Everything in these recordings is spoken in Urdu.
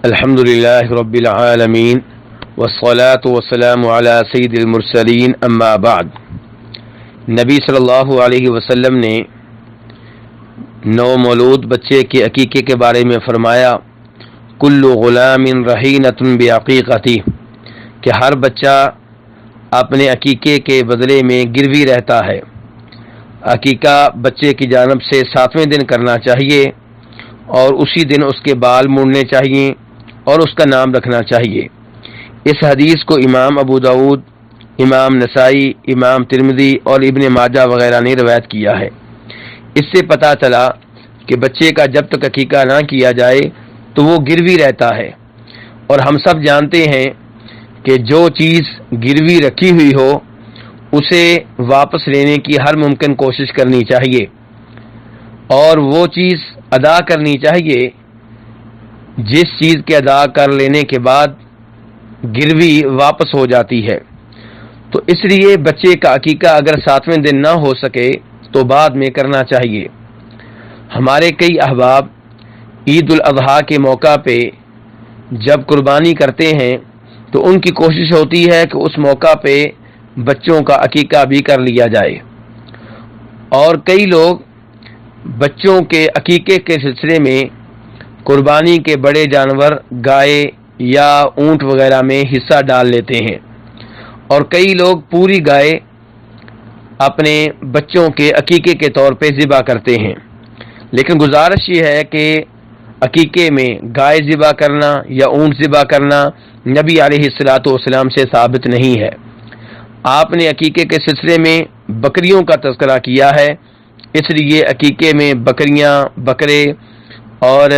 الحمدللہ رب العالمین والصلاة والسلام علی سید المرسلین اما بعد۔ نبی صلی اللہ علیہ وسلم نے نو مولود بچے کے عقیقے کے بارے میں فرمایا، کل غلام رہینۃ بعقیقتہ، کہ ہر بچہ اپنے عقیقے کے بدلے میں گروی رہتا ہے۔ عقیقہ بچے کی جانب سے 7ویں دن کرنا چاہیے اور اسی دن اس کے بال مڑنے چاہیے اور اس کا نام رکھنا چاہیے۔ اس حدیث کو امام ابو داؤد، امام نسائی، امام ترمذی اور ابن ماجہ وغیرہ نے روایت کیا ہے۔ اس سے پتہ چلا کہ بچے کا جب تک عقیقہ نہ کیا جائے تو وہ گروی رہتا ہے، اور ہم سب جانتے ہیں کہ جو چیز گروی رکھی ہوئی ہو اسے واپس لینے کی ہر ممکن کوشش کرنی چاہیے، اور وہ چیز ادا کرنی چاہیے جس چیز کے ادا کر لینے کے بعد گروی واپس ہو جاتی ہے۔ تو اس لیے بچے کا عقیقہ اگر 7ویں دن نہ ہو سکے تو بعد میں کرنا چاہیے۔ ہمارے کئی احباب عید الاضحیٰ کے موقع پہ جب قربانی کرتے ہیں تو ان کی کوشش ہوتی ہے کہ اس موقع پہ بچوں کا عقیقہ بھی کر لیا جائے، اور کئی لوگ بچوں کے عقیقے کے سلسلے میں قربانی کے بڑے جانور گائے یا اونٹ وغیرہ میں حصہ ڈال لیتے ہیں، اور کئی لوگ پوری گائے اپنے بچوں کے عقیقے کے طور پہ ذبح کرتے ہیں۔ لیکن گزارش یہ ہے کہ عقیقے میں گائے ذبح کرنا یا اونٹ ذبح کرنا نبی علیہ الصلوۃ والسلام سے ثابت نہیں ہے۔ آپ نے عقیقے کے سلسلے میں بکریوں کا تذکرہ کیا ہے، اس لیے عقیقے میں بکریاں، بکرے اور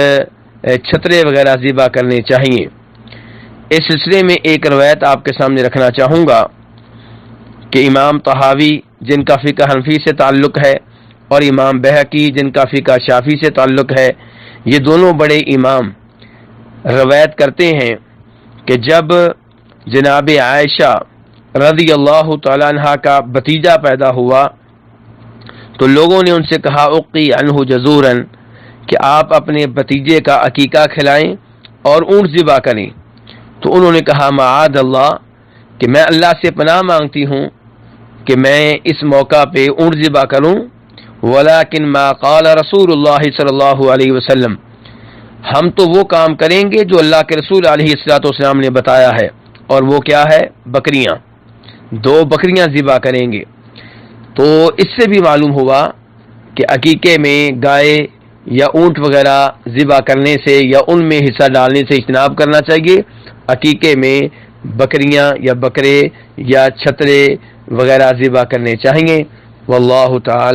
چھترے وغیرہ ذبح کرنے چاہیے۔ اس سلسلے میں ایک روایت آپ کے سامنے رکھنا چاہوں گا کہ امام طحاوی جن کا فقہ حنفی سے تعلق ہے اور امام بہقی جن کا فقہ شافعی سے تعلق ہے، یہ دونوں بڑے امام روایت کرتے ہیں کہ جب جناب عائشہ رضی اللہ تعالیٰ عنہ کا بھتیجا پیدا ہوا تو لوگوں نے ان سے کہا اقی عنہ جزوراً، کہ آپ اپنے بھتیجے کا عقیقہ کھلائیں اور اونٹ ذبح کریں۔ تو انہوں نے کہا معاذ اللہ، کہ میں اللہ سے پناہ مانگتی ہوں کہ میں اس موقع پہ اونٹ ذبح کروں، ولیکن ما قال رسول اللہ صلی اللہ علیہ وسلم، ہم تو وہ کام کریں گے جو اللہ کے رسول علیہ الصلوۃ والسلام نے بتایا ہے، اور وہ کیا ہے؟ بکریاں، 2 بکریاں ذبح کریں گے۔ تو اس سے بھی معلوم ہوا کہ عقیقے میں گائے یا اونٹ وغیرہ ذبح کرنے سے یا ان میں حصہ ڈالنے سے اجتناب کرنا چاہیے۔ عقیقے میں بکریاں یا بکرے یا چھترے وغیرہ ذبح کرنے چاہیے۔ واللہ تعالی